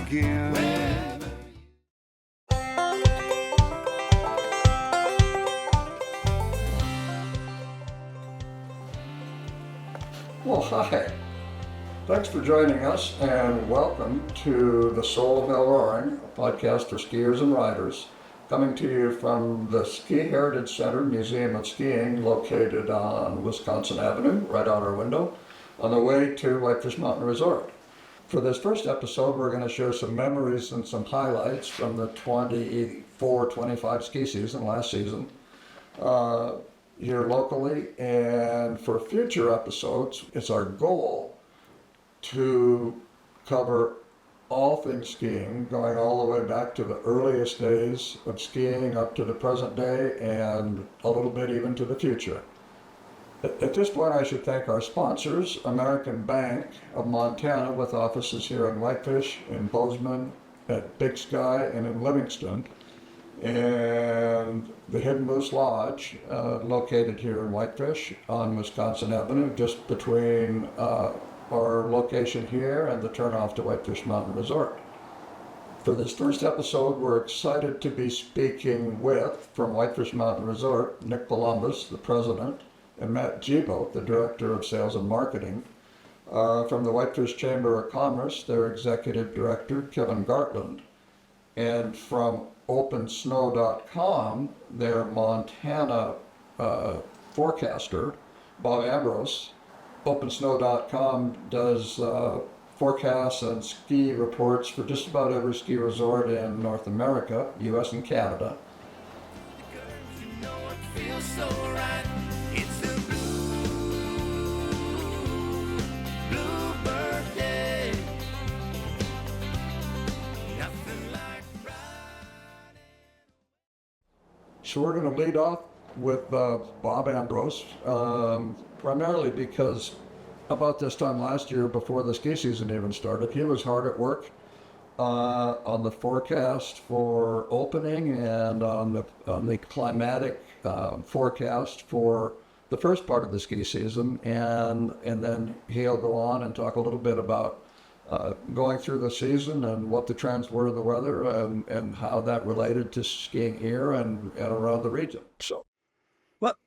again. Well, hi. Thanks for joining us and welcome to The Soul of El-Roaring, a podcast for skiers and riders, coming to you from the Ski Heritage Center Museum of Skiing located on Wisconsin Avenue, right out our window, on the way to Whitefish Mountain Resort. For this first episode, we're going to share some memories and some highlights from the 24-25 ski season, last season, here locally. And for future episodes, it's our goal to cover all things skiing, going all the way back to the earliest days of skiing up to the present day and a little bit even to the future. At this point, I should thank our sponsors, American Bank of Montana, with offices here in Whitefish, in Bozeman, at Big Sky, and in Livingston, and the Hidden Moose Lodge, located here in Whitefish on Wisconsin Avenue, just between our location here and the turnoff to Whitefish Mountain Resort. For this first episode, we're excited to be speaking with, from Whitefish Mountain Resort, Nick Columbus, the president, and Matt Gibo, the director of sales and marketing. From the Whitefish Chamber of Commerce, their executive director, Kevin Gartland. And from OpenSnow.com, their Montana forecaster, Bob Ambrose. OpenSnow.com does forecasts and ski reports for just about every ski resort in North America, US and Canada. You know it feels so right. It's a bluebird day. Nothing like Friday. So we're going to lead off with Bob Ambrose, primarily because about this time last year, before the ski season even started, he was hard at work on the forecast for opening and on the climatic forecast for the first part of the ski season, and then he'll go on and talk a little bit about going through the season and what the trends were of the weather and how that related to skiing here and around the region. So.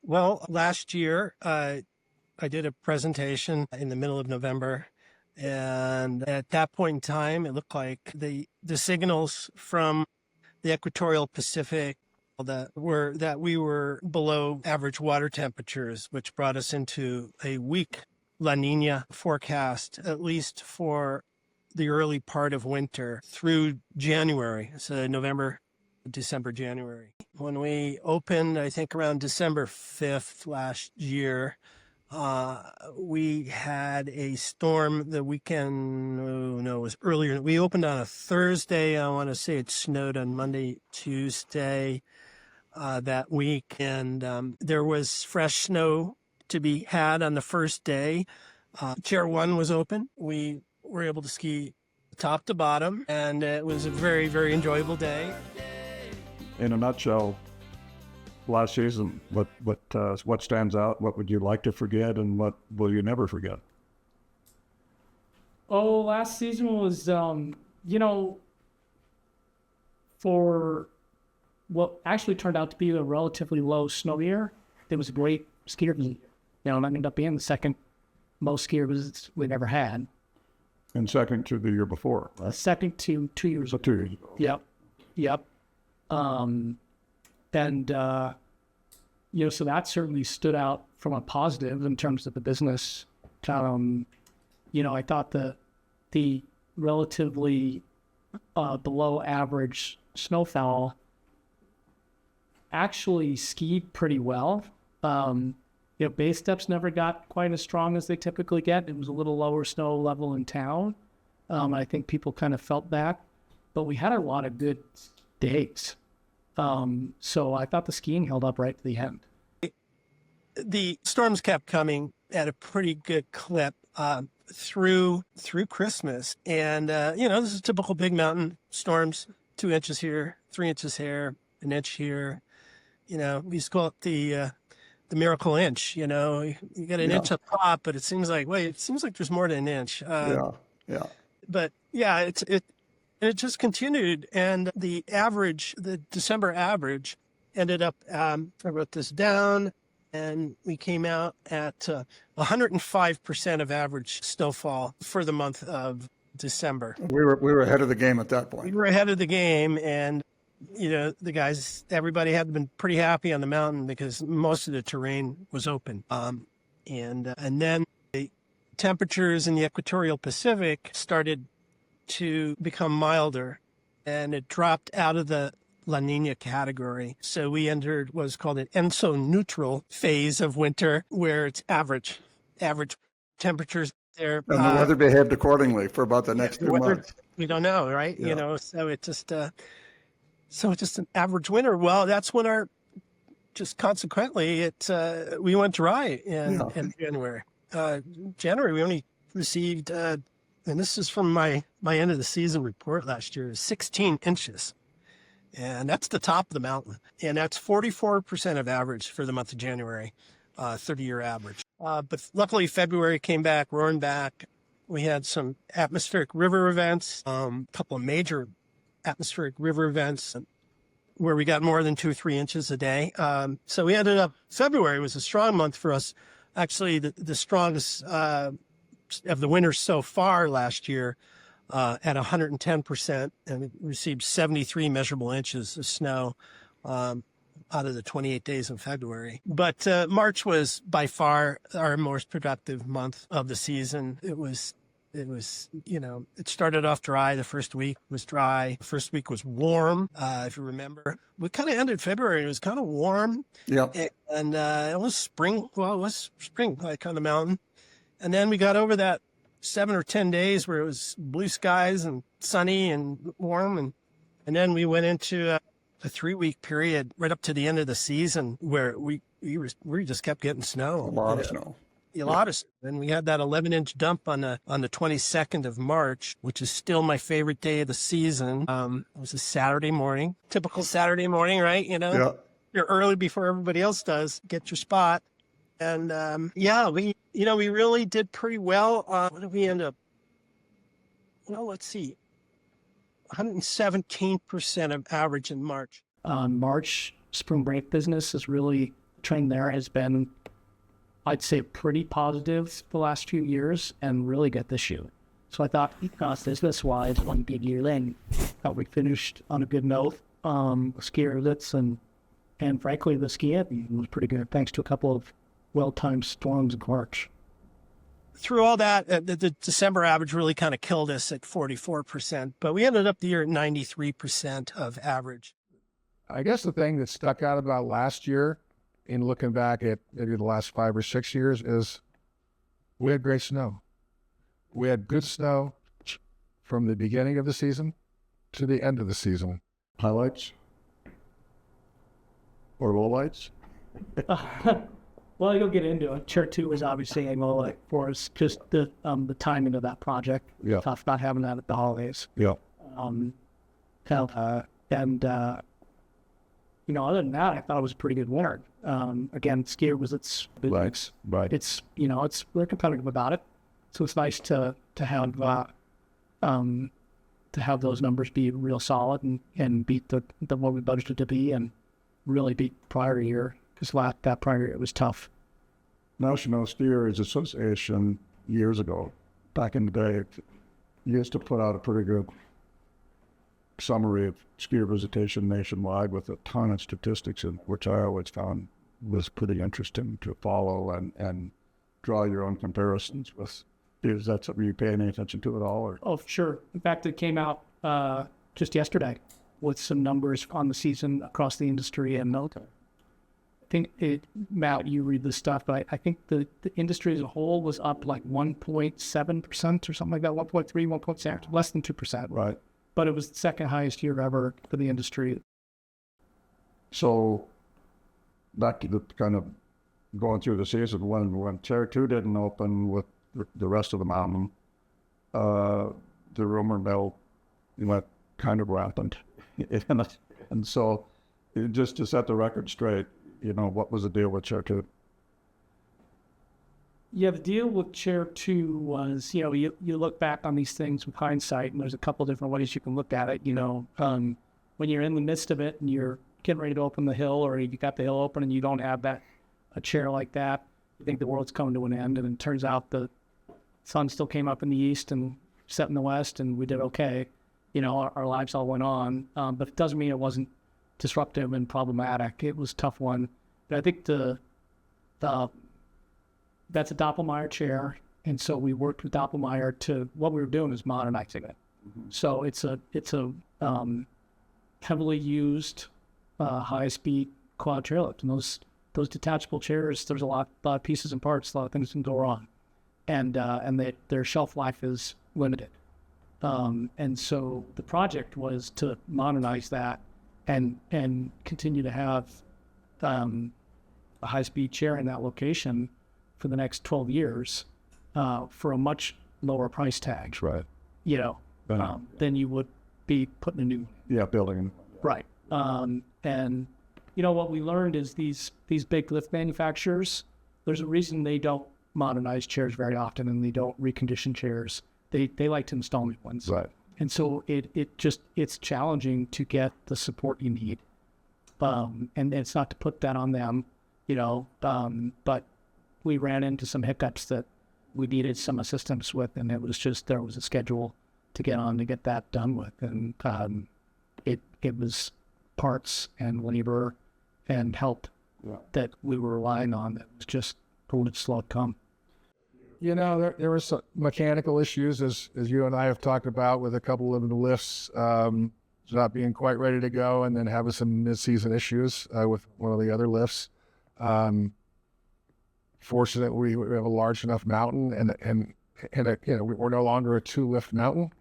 Well, last year I did a presentation in the middle of November, and at that point in time, it looked like the signals from the equatorial Pacific that we were below average water temperatures, which brought us into a weak La Nina forecast, at least for the early part of winter through January, so November, December, January. When we opened, I think around December 5th last year, we had a storm the weekend. Oh, no, it was earlier. We opened on a Thursday. I want to say it snowed on Monday, Tuesday that week. And there was fresh snow to be had on the first day. Chair 1 was open. We were able to ski top to bottom, and it was a very, very enjoyable day. In a nutshell, last season, what stands out? What would you like to forget, and what will you never forget? Oh, last season was, for what actually turned out to be a relatively low snow year, it was a great skier year. That ended up being the second most skiers we've ever had. And second to the year before, right? Second to 2 years So ago. 2 years ago. Yep. So that certainly stood out from a positive in terms of the business. I thought the relatively below average snowfall actually skied pretty well. Base steps never got quite as strong as they typically get. It was a little lower snow level in town. I think people kind of felt that, but we had a lot of good days. So I thought the skiing held up right to the end. The storms kept coming at a pretty good clip through Christmas. And, this is typical big mountain storms, 2 inches here, 3 inches here, an inch here. We used to call it the miracle inch. You got an inch up top, but it seems like there's more than an inch. Yeah. But yeah, And it just continued. And the December average ended up, I wrote this down, and we came out at 105% of average snowfall for the month of December. We were ahead of the game at that We point. were ahead of the game, and everybody had been pretty happy on the mountain because most of the terrain was open. And then the temperatures in the equatorial Pacific started to become milder, and it dropped out of the La Nina category. So we entered what's called an ENSO-neutral phase of winter, where it's average temperatures there. And the weather behaved accordingly for about the next 2 months. We don't know, right? Yeah. So it's just an average winter. Well, that's when consequently we went dry in January. January we only received, and this is from my end of the season report last year, 16 inches. And that's the top of the mountain. And that's 44% of average for the month of January, 30-year average. But luckily, February came back, roaring back. We had some atmospheric river events, a couple of major atmospheric river events where we got more than 2 or 3 inches a day. So we ended up, February was a strong month for us. Actually, the strongest of the winters so far last year, at 110%, and we received 73 measurable inches of snow out of the 28 days in February. But March was by far our most productive month of the season. It started off dry. The first week was dry. The first week was warm, if you remember. We kind of ended February. It was kind of warm. Yeah. And it was spring. Well, it was spring like on the mountain. And then we got over that 7 or 10 days where it was blue skies and sunny and warm. And then we went into a 3-week period right up to the end of the season where we just kept getting snow. A lot of snow. A lot of snow. And we had that 11-inch dump on the 22nd of March, which is still my favorite day of the season. It was a Saturday morning, typical Saturday morning, right? Yeah. You're early before everybody else does. Get your spot. And we really did pretty well. What did we end up? Well, let's see. 117% of average in March. March spring break business is really, trend there has been, I'd say, pretty positive the last few years and really good this year. So I thought, business-wise, one good year in. Thought we finished on a good note. Ski airlifts and frankly, the ski was pretty good thanks to a couple of well-timed storms in March. Through all that, the December average really kind of killed us at 44%, but we ended up the year at 93% of average. I guess the thing that stuck out about last year, in looking back at maybe the last 5 or 6 years, is we had great snow. We had good snow from the beginning of the season to the end of the season. Highlights? Or lowlights? Well, you'll get into it. Chair 2 was obviously a lowlight for us, just the timing of that project. Yeah. Tough not having that at the holidays. Yeah. Other than that, I thought it was a pretty good winter. Again, skier was its business. Right. It's we're competitive about it, so it's nice to have those numbers be real solid and beat the what we budgeted to be, and really beat prior year, because that prior year it was tough. National Skiers Association years ago, back in the day, used to put out a pretty good summary of skier visitation nationwide with a ton of statistics, which I always found was pretty interesting to follow and draw your own comparisons with. Is that something you pay any attention to at all? Or? Oh, sure. In fact, it came out just yesterday with some numbers on the season across the industry and military. I think Matt, you read this stuff, but I think the industry as a whole was up like 1.7% or something like that, 1.3, 1.7, less than 2%. Right. But it was the second highest year ever for the industry. So back to the kind of going through the season, when Chair 2 didn't open with the rest of the mountain, the rumor mill went kind of rampant. And so just to set the record straight, what was the deal with Chair 2? Yeah, the deal with Chair 2 was, you look back on these things with hindsight, and there's a couple different ways you can look at it. When you're in the midst of it and you're getting ready to open the hill, or you got the hill open and you don't have a chair like that, you think the world's coming to an end, and it turns out the sun still came up in the east and set in the west, and we did okay. Our lives all went on, but it doesn't mean it wasn't disruptive and problematic. It was a tough one. But I think that's a Doppelmayr chair, and so we worked with Doppelmayr to, what we were doing is modernizing it. So it's a heavily used high-speed quad chairlift, and those detachable chairs, there's a lot of pieces and parts, a lot of things can go wrong, and their shelf life is limited. And so the project was to modernize that and continue to have a high-speed chair in that location for the next 12 years for a much lower price tag. Right. Than you would be putting a new. Yeah, building. Right. And what we learned is these big lift manufacturers, there's a reason they don't modernize chairs very often, and they don't recondition chairs. They like to install new ones. Right. And so it's challenging to get the support you need. And it's not to put that on them, but we ran into some hiccups that we needed some assistance with, and it was just, there was a schedule to get on to get that done with. And it was parts and labor and help that we were relying on that was just pulled it slow to come. There were some mechanical issues, as you and I have talked about, with a couple of the lifts not being quite ready to go, and then having some mid-season issues with one of the other lifts. Fortunately, we have a large enough mountain, and we're no longer a 2-lift mountain,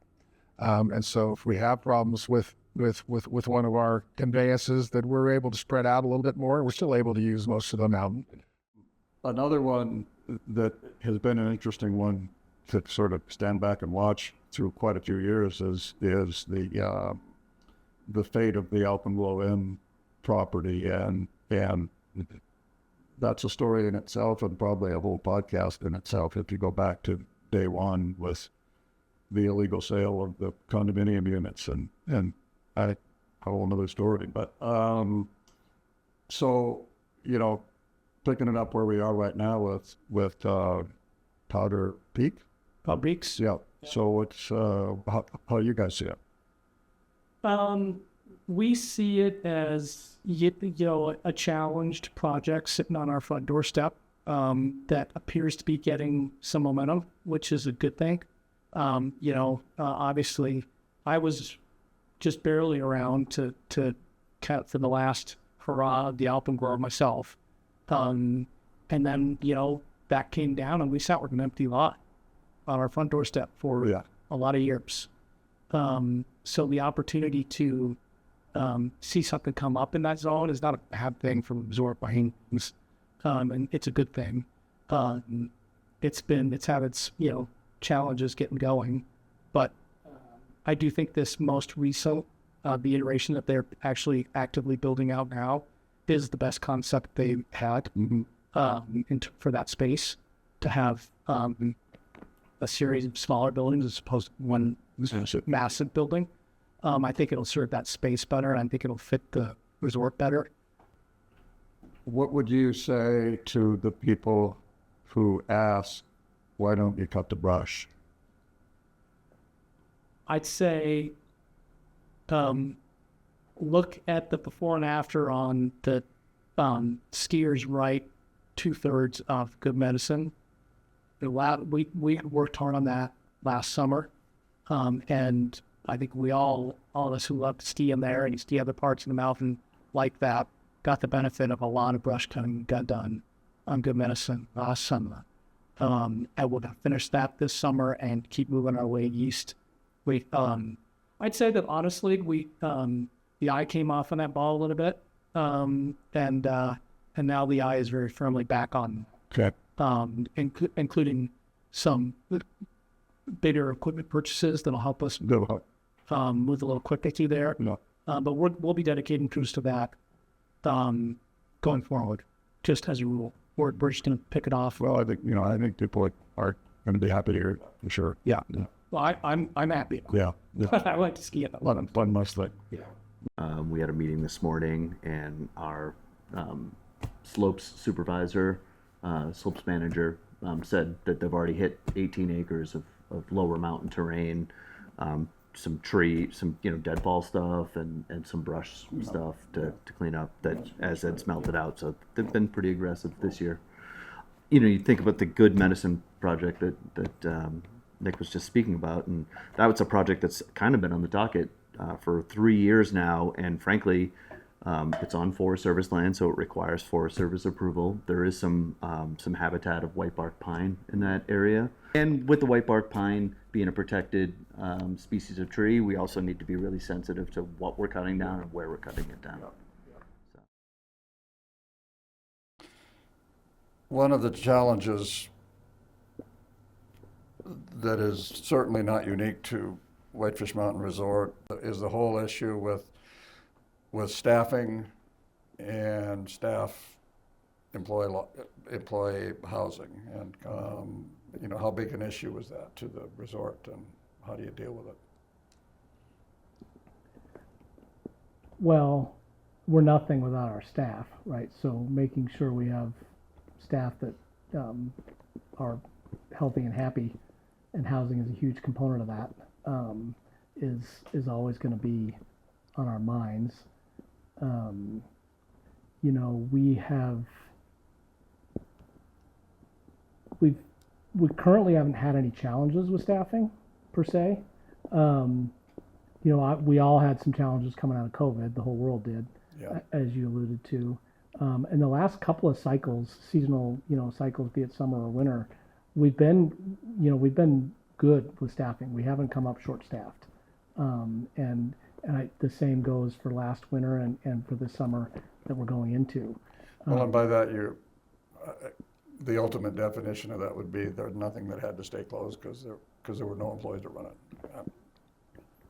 and so if we have problems with one of our conveyances, that we're able to spread out a little bit more. We're still able to use most of the mountain. Another one that has been an interesting one to sort of stand back and watch through quite a few years is the fate of the Alpenglow Inn property, and that's a story in itself, and probably a whole podcast in itself if you go back to day one with the illegal sale of the condominium units, and I have a whole another story. But so picking it up where we are right now with Powder Peak. Powder Peaks. Yeah. So it's how you guys see it? We see it as a challenged project sitting on our front doorstep that appears to be getting some momentum, which is a good thing. Obviously, I was just barely around to count for the last hurrah of the Alpenglow myself. And then, that came down, and we sat with an empty lot on our front doorstep for a lot of years. So the opportunity to see something come up in that zone is not a bad thing for resort buying, and it's a good thing. It's had its challenges getting going, but I do think this most recent the iteration that they're actually actively building out now is the best concept they've had for that space, to have a series of smaller buildings as opposed to one massive building. I think it'll serve that space better, and I think it'll fit the resort better. What would you say to the people who ask, why don't you cut the brush? I'd say look at the before and after on the skiers right 2/3 of Good Medicine. We worked hard on that last summer, and I think all of us who love to ski in there and ski other parts of the mountain like that got the benefit of a lot of brush cutting got done on Good Medicine last summer. And we'll finish that this summer and keep moving our way east. I'd say that honestly, the eye came off on that ball a little bit, and now the eye is very firmly back on. Okay. Including some bigger equipment purchases that'll help us move a little quickly there. No. But we'll be dedicating crews to that going forward, just as a rule. we're just going to pick it off. Well, I think people are going to be happy to hear it, for sure. Yeah. Well, I'm happy. Yeah. I like to ski it. Fun mostly. Yeah. We had a meeting this morning, and our slopes supervisor, slopes manager, said that they've already hit 18 acres of lower mountain terrain, some deadfall stuff and some brush stuff to clean up that as Ed smelted out. So they've been pretty aggressive this year. You think about the Good Medicine project that Nick was just speaking about, and that was a project that's kind of been on the docket for 3 years now, and frankly, it's on Forest Service land, so it requires Forest Service approval. There is some habitat of whitebark pine in that area, and with the whitebark pine being a protected species of tree, we also need to be really sensitive to what we're cutting down and where we're cutting it down. One of the challenges that is certainly not unique to Whitefish Mountain Resort is the whole issue with staffing and staff employee housing, and how big an issue is that to the resort, and how do you deal with it? Well, we're nothing without our staff, right? So making sure we have staff that are healthy and happy, and housing is a huge component of that, is always going to be on our minds. We currently haven't had any challenges with staffing per se. We all had some challenges coming out of COVID. The whole world did, Yeah. as you alluded to. In the last couple of cycles, seasonal, cycles, be it summer or winter, we've been good with staffing. We haven't come up short-staffed. The same goes for last winter and for this summer that we're going into. Well, and by that, the ultimate definition of that would be there's nothing that had to stay closed because there were no employees to run it.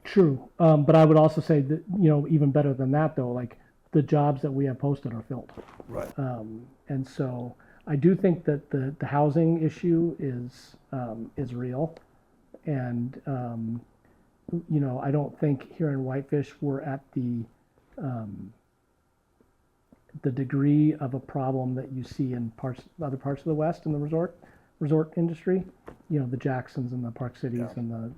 True, but I would also say that even better than that though, like the jobs that we have posted are filled. Right. And so I do think that the housing issue is real, and I don't think here in Whitefish we're at the degree of a problem that you see in other parts of the West in the resort industry. The Jacksons and the Park Cities, Yeah. and the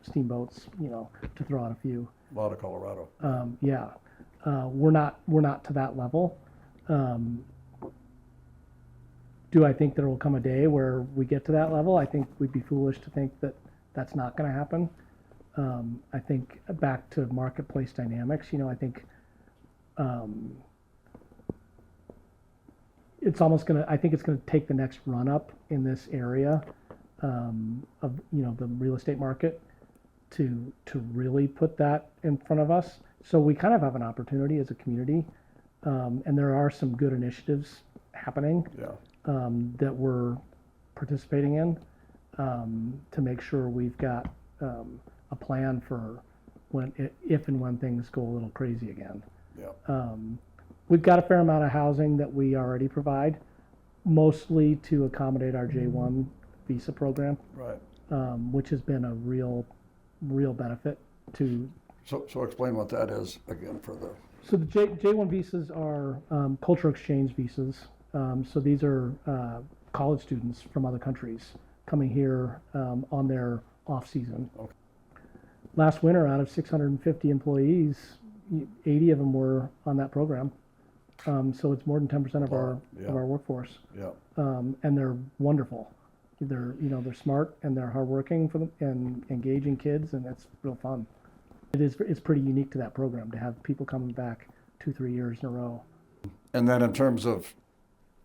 steamboats. To throw out a few. A lot of Colorado. We're not to that level. Do I think there will come a day where we get to that level? I think we'd be foolish to think that that's not going to happen. I think back to marketplace dynamics, I think it's going to take the next run up in this area of the real estate market to really put that in front of us. So we kind of have an opportunity as a community, and there are some good initiatives happening. Yeah. That we're participating in, to make sure we've got a plan for if and when things go a little crazy again. Yeah. We've got a fair amount of housing that we already provide, mostly to accommodate our J1 visa program, Right. Which has been a real benefit to. So explain what that is again for the. So the J1 visas are cultural exchange visas. So these are college students from other countries coming here on their off season. Okay. Last winter, out of 650 employees, 80 of them were on that program. So it's more than 10% of our Yeah. of our workforce, Yeah. and they're wonderful. They're smart and they're hardworking for them and engaging kids, and it's real fun. It's pretty unique to that program to have people coming back 2-3 years in a row. And then in terms of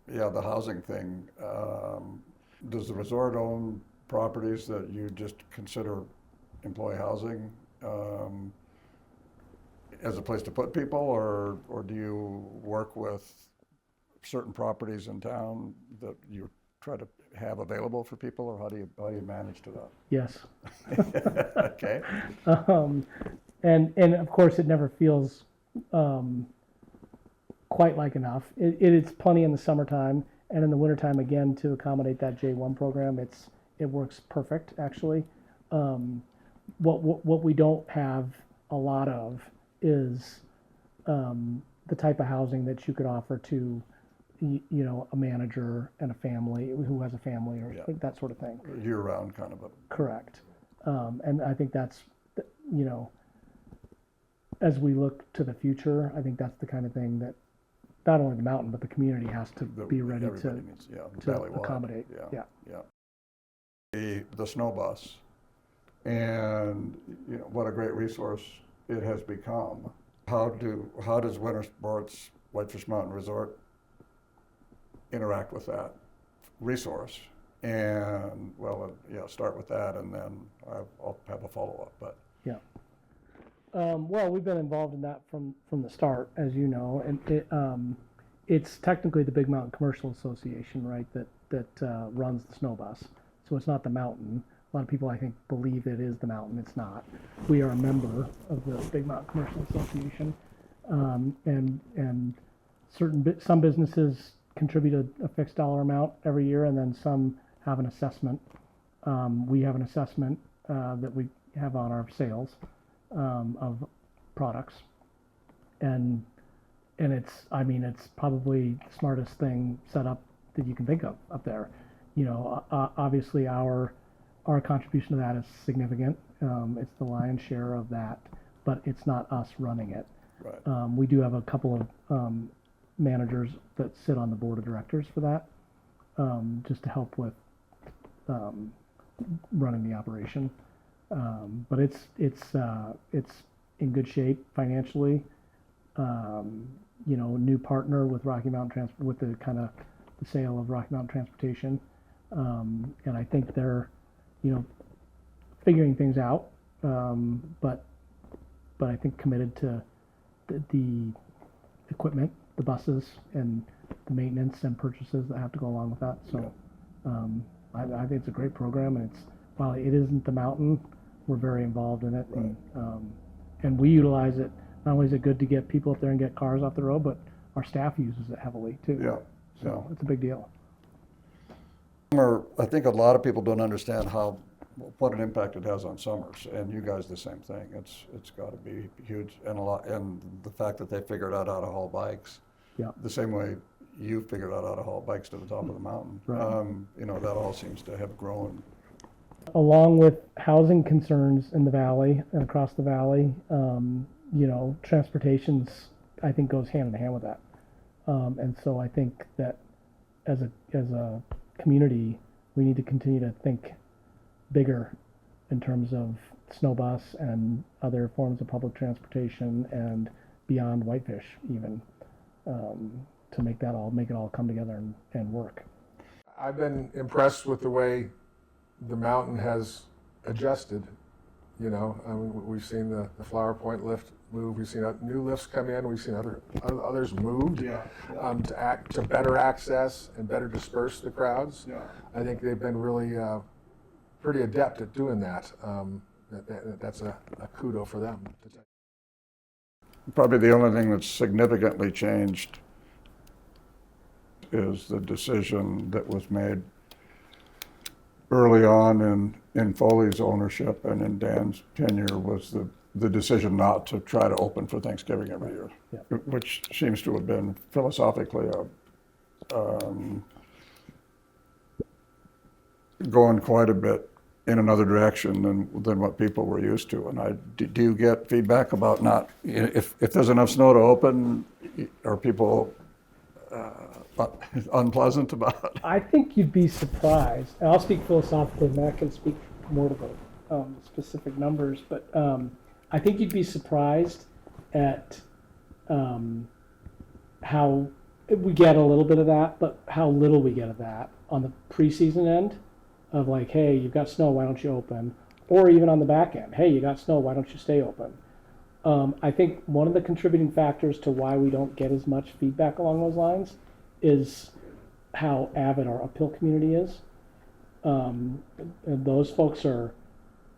the housing thing, does the resort own properties that you just consider employee housing as a place to put people, or do you work with certain properties in town that you try to have available for people, or how do you manage to that? Yes. Okay. And of course, it never feels quite like enough. It's plenty in the summertime, And in the wintertime, again, to accommodate that J1 program, it works perfect, actually. What we don't have a lot of is the type of housing that you could offer to, a manager and a family who has a family or that sort of thing. Year-round kind of a. Correct. And I think that's, as we look to the future, I think that's the kind of thing that not only the mountain, but the community has to be ready Everybody to needs, to valley-wide. accommodate. Yeah. The snow bus, and what a great resource it has become. How does winter sports Whitefish Mountain Resort interact with that resource? And start with that, and then I'll have a follow-up. But well, we've been involved in that from the start, as you know, and it's technically the Big Mountain Commercial Association, right? That runs the snow bus. So it's not the mountain. A lot of people, I think, believe it is the mountain. It's not. We are a member of the Big Mountain Commercial Association, and some businesses contribute a fixed dollar amount every year, and then some have an assessment. We have an assessment that we have on our sales of products, and it's probably the smartest thing set up that you can think of up there. Obviously our contribution to that is significant. It's the lion's share of that, but it's not us running it. right. We do have a couple of managers that sit on the board of directors for that, just to help with running the operation. But it's in good shape financially. New partner with Rocky Mountain with the kind of the sale of Rocky Mountain Transportation, and I think they're figuring things out. But I think committed to the equipment, the buses, and the maintenance and purchases that have to go along with that. So I think it's a great program, and while it isn't the mountain, we're very involved in it, Right. and we utilize it. Not only is it good to get people up there and get cars off the road, but our staff uses it heavily too. Yeah. So it's a big deal. I think a lot of people don't understand what an impact it has on summers, and you guys the same thing. It's got to be huge, and the fact that they figured out how to haul bikes, Yeah. the same way you figured out how to haul bikes to the top of the mountain. Right. That all seems to have grown. Along with housing concerns in the valley and across the valley, transportation's, I think, goes hand in hand with that. And so I think that as a community, we need to continue to think bigger in terms of snow bus and other forms of public transportation and beyond Whitefish even, to make it all come together and work. I've been impressed with the way the mountain has adjusted. We've seen the Flower Point lift move. We've seen new lifts come in. We've seen others moved to better access and better disperse the crowds. Yeah. I think they've been really pretty adept at doing that. That's a kudo for them. Probably the only thing that's significantly changed is the decision that was made early on in Foley's ownership and in Dan's tenure was the decision not to try to open for Thanksgiving every year, which seems to have been philosophically going quite a bit in another direction than what people were used to. And do you get feedback about not, if there's enough snow to open, are people unpleasant about it? I think you'd be surprised, and I'll speak philosophically, Matt can speak more to the specific numbers, but I think you'd be surprised at how we get a little bit of that, but how little we get of that on the preseason end of like, hey, you've got snow, why don't you open? Or even on the back end, hey, you got snow, why don't you stay open? I think one of the contributing factors to why we don't get as much feedback along those lines is how avid our uphill community is. And those folks are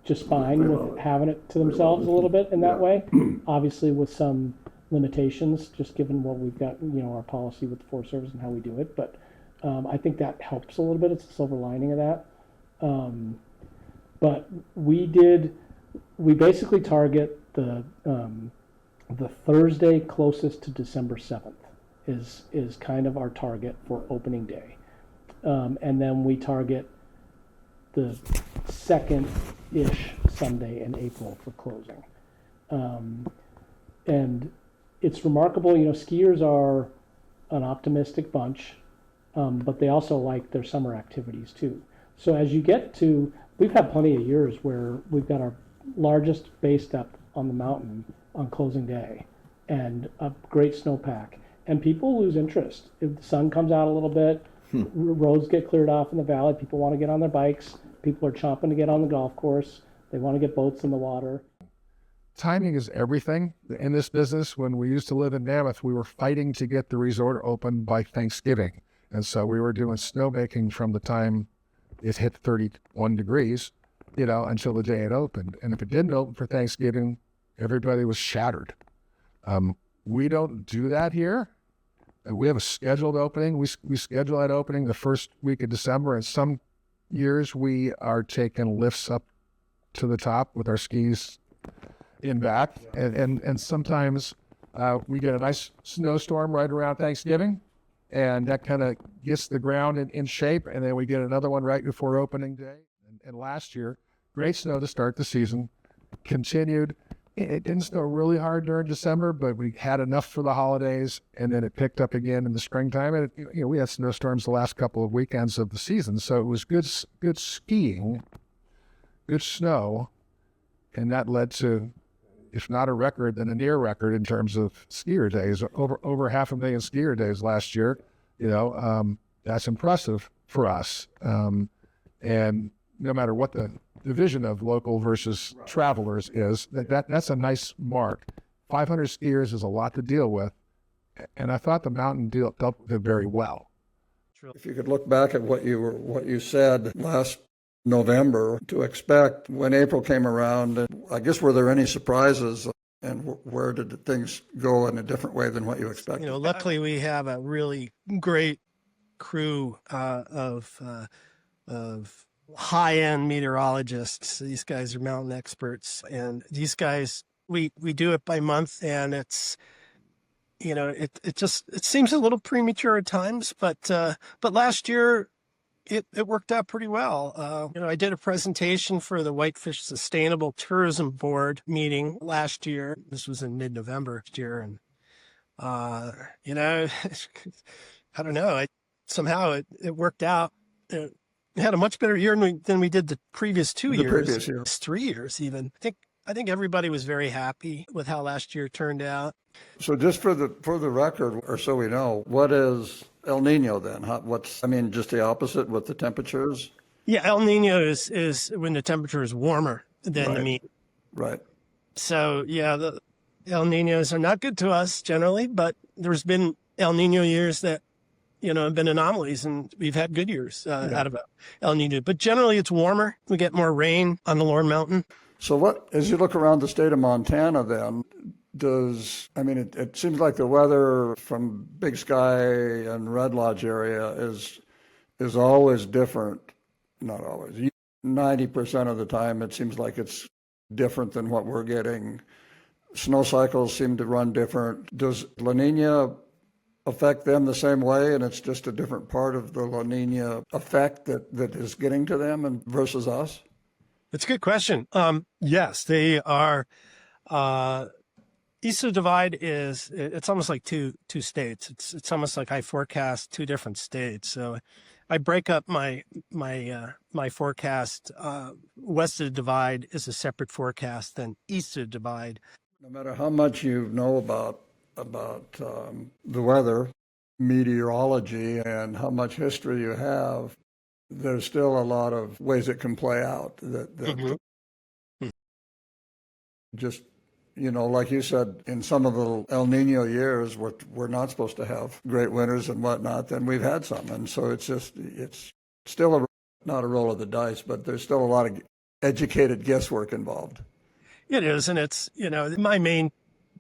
just fine with having it to themselves a little bit in that way, obviously with some limitations, just given what we've got, our policy with the Forest Service and how we do it. But I think that helps a little bit. It's a silver lining of that. But we basically target the Thursday closest to December 7th is kind of our target for opening day. And then we target the second-ish Sunday in April for closing. And it's remarkable, skiers are an optimistic bunch, but they also like their summer activities too. So as you get to, we've had plenty of years where we've got our largest base step on the mountain on closing day and a great snowpack. And people lose interest. If the sun comes out a little bit, roads get cleared off in the valley, people want to get on their bikes, people are chomping to get on the golf course, they want to get boats in the water. Timing is everything in this business. When we used to live in Mammoth, we were fighting to get the resort open by Thanksgiving. And so we were doing snowmaking from the time it hit 31 degrees, until the day it opened. And if it didn't open for Thanksgiving, everybody was shattered. We don't do that here. We have a scheduled opening. We schedule that opening the first week of December. And some years we are taking lifts up to the top with our skis in back. And sometimes we get a nice snowstorm right around Thanksgiving, and that kind of gets the ground in shape. And then we get another one right before opening day. And last year, great snow to start the season, continued. It didn't snow really hard during December, but we had enough for the holidays, and then it picked up again in the springtime. And we had snowstorms the last couple of weekends of the season, so it was good skiing, good snow, and that led to, if not a record, then a near record in terms of skier days. Over 500,000 skier days last year. That's impressive for us. And no matter what the division of local versus travelers is, that's a nice mark. 500 skiers is a lot to deal with, and I thought the mountain dealt with it very well. If you could look back at what you said last November to expect when April came around, I guess, were there any surprises, and where did things go in a different way than what you expected? Luckily we have a really great crew of high-end meteorologists. These guys are mountain experts, and these guys, we do it by month, and it's, it seems a little premature at times, but last year it worked out pretty well. I did a presentation for the Whitefish Sustainable Tourism Board meeting last year. This was in mid-November last year, and I don't know, somehow it worked out. We had a much better year than we did the previous 2 years. Previous year. 3 years even. I think everybody was very happy with how last year turned out. So just for the record, or so we know, what is El Nino then? Just the opposite with the temperatures? Yeah, El Nino is when the temperature is warmer than the mean. Right. So yeah, the El Ninos are not good to us generally, but there's been El Nino years that have been anomalies, and we've had good years out of El Nino. But generally, it's warmer. We get more rain on the Lord Mountain. So as you look around the state of Montana then, it seems like the weather from Big Sky and Red Lodge area is always different. Not always. 90% of the time, it seems like it's different than what we're getting. Snow cycles seem to run different. Does La Nina affect them the same way, and it's just a different part of the La Nina effect that is getting to them versus us? It's a good question. Yes, they are. East of the Divide it's almost like two states. It's almost like I forecast two different states. So I break up my forecast. West of the Divide is a separate forecast than east of the Divide. No matter how much you know about the weather, meteorology, and how much history you have, there's still a lot of ways it can play out that just, like you said, in some of the El Nino years, we're not supposed to have great winters and whatnot, then we've had some. And so it's still not a roll of the dice, but there's still a lot of educated guesswork involved. It is. And it's,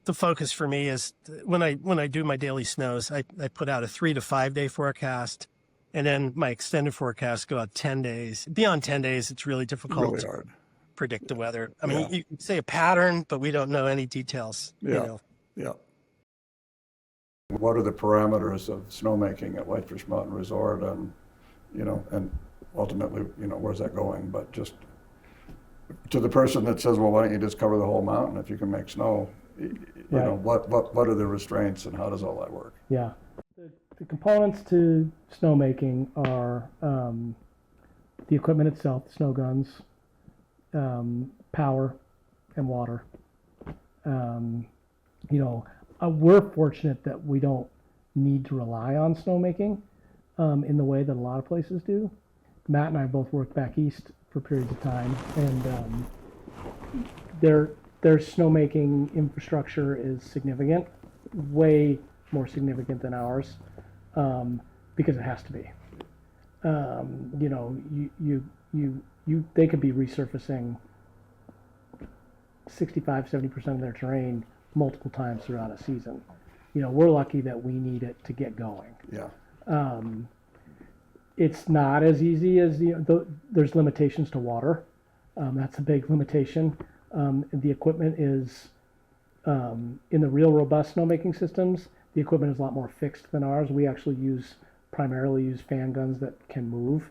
the focus for me is when I do my daily snows, I put out a 3 to 5 day forecast. And then my extended forecasts go out 10 days. Beyond 10 days, it's really difficult Really to hard. predict the weather. I mean, Yeah. you can say a pattern, but we don't know any details. Yeah. Yeah. What are the parameters of snowmaking at Whitefish Mountain Resort, and and ultimately, where's that going? But just to the person that says, well, why don't you just cover the whole mountain if you can make snow? Right. What are the restraints and how does all that work? Yeah. The components to snowmaking are the equipment itself, the snow guns, power, and water. We're fortunate that we don't need to rely on snowmaking in the way that a lot of places do. Matt and I both worked back east for periods of time, and their snowmaking infrastructure is significant, way more significant than ours, because it has to be. They could be resurfacing 65-70% of their terrain multiple times throughout a season. We're lucky that we need it to get going. Yeah. It's not as easy as there's limitations to water. That's a big limitation. The equipment is in the real robust snowmaking systems. The equipment is a lot more fixed than ours. We actually primarily use fan guns that can move,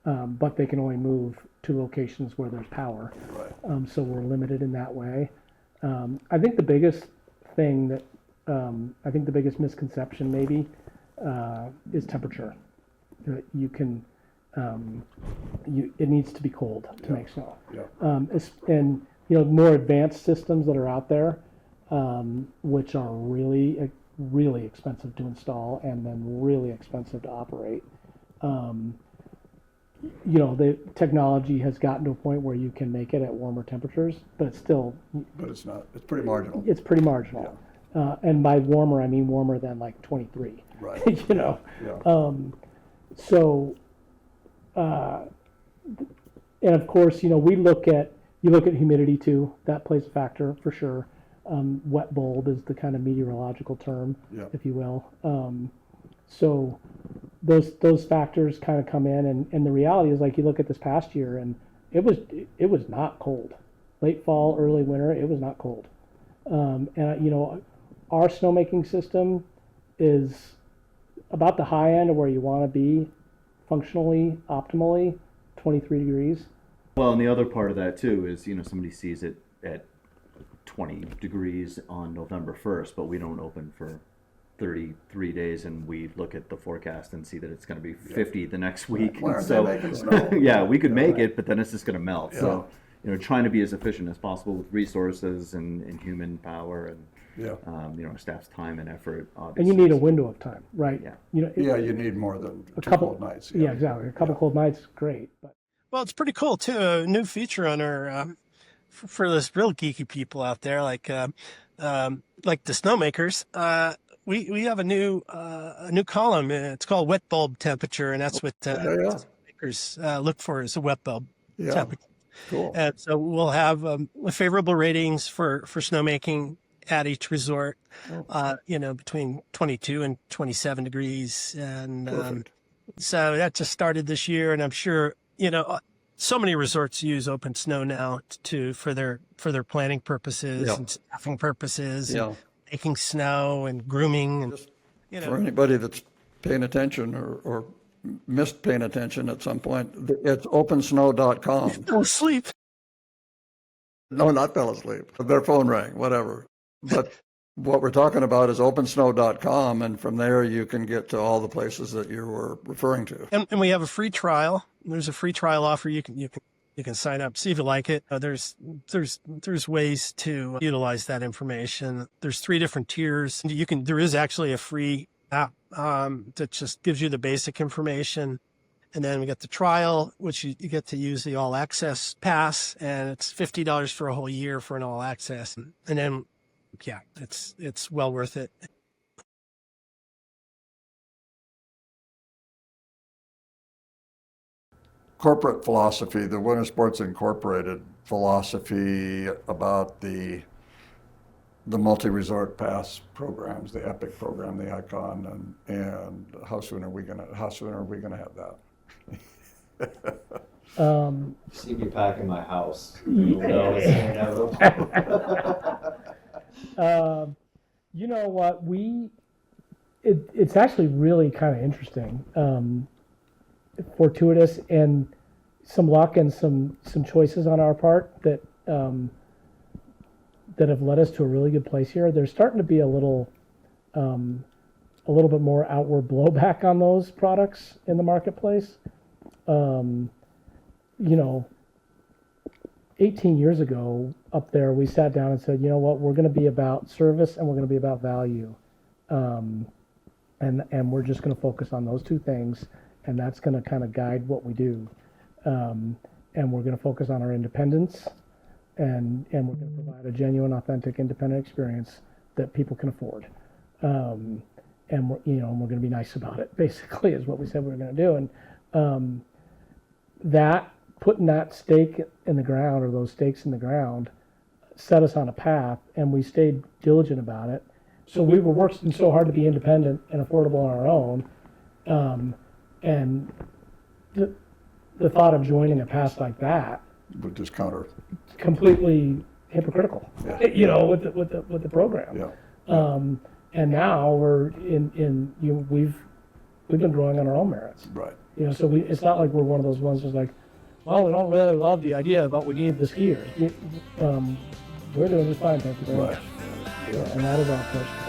but they can only move to locations where there's power. Right. So we're limited in that way. I think the biggest thing that the biggest misconception maybe is temperature. You can it needs to be cold to make snow. Yeah. And more advanced systems that are out there, which are really really expensive to install and then really expensive to operate. The technology has gotten to a point where you can make it at warmer temperatures, but it's still. But it's not. It's pretty marginal. It's pretty marginal. And by warmer, I mean warmer than like 23. Right. Yeah. And of course, you look at humidity too. That plays a factor for sure. Wet bulb is the kind of meteorological term, if you will. So those factors kind of come in, and the reality is, like, you look at this past year, and it was not cold. Late fall, early winter, it was not cold. Our snowmaking system is about the high end of where you want to be, functionally, optimally, 23 degrees. Well, and the other part of that too is, somebody sees it at 20 degrees on November 1st, but we don't open for 33 days, and we look at the forecast and see that it's going to be 50 the next week. Why aren't So, they making snow? yeah, we could make it, but then it's just going to melt. So, trying to be as efficient as possible with resources and human power and staff's time and effort. Obviously. And you need a window of time, right? Yeah. You need more than a two couple cold nights. Yeah, exactly. A couple cold nights, great. But Well, it's pretty cool too. A new feature on our for those real geeky people out there, like the snowmakers. We have a new column. It's called wet bulb temperature, and that's what snowmakers look for, is a wet bulb temperature. Cool. And so we'll have favorable ratings for snowmaking at each resort. Between 22 and 27 degrees, and so that just started this year, and I'm sure so many resorts use Open Snow now for their planning purposes and staffing purposes, and making snow and grooming, and For anybody that's paying attention or missed paying attention at some point, it's opensnow.com. fell asleep. No, not fell asleep. Their phone rang, whatever. But what we're talking about is opensnow.com, and from there you can get to all the places that you were referring to. And we have a free trial. There's a free trial offer. You can sign up, see if you like it. There's ways to utilize that information. There's 3 different tiers. There is actually a free app that just gives you the basic information. And then we got the trial, which you get to use the all access pass, and it's $50 for a whole year for an all access. And then, it's well worth it. Corporate philosophy, the Winter Sports Incorporated philosophy about the the multi-resort pass programs, the Epic program, the Icon, and how soon are we gonna have that? See me packing my house. You'll know it's inevitable. You know what, it's actually really kind of interesting, fortuitous, and some luck and some choices on our part that have led us to a really good place here. There's starting to be a little bit more outward blowback on those products in the marketplace. 18 years ago up there, we sat down and said, you know what, we're going to be about service and we're going to be about value. And we're just going to focus on those two things, and that's going to kind of guide what we do. And we're going to focus on our independence, and we're going to provide a genuine, authentic, independent experience that people can afford. And we're going to be nice about it, basically, is what we said we were going to do. And putting that stake in the ground, or those stakes in the ground, set us on a path, and we stayed diligent about it. So we were working so hard to be independent and affordable on our own, and the thought of joining a path like that Would just counter. completely hypocritical, Yeah. with the program. Yeah. And now we're we've been growing on our own merits. Right. So it's not like we're one of those ones that's like, well, we don't really love the idea, but we need the skiers. We're doing just fine, thank you very much. Right. And that is our push.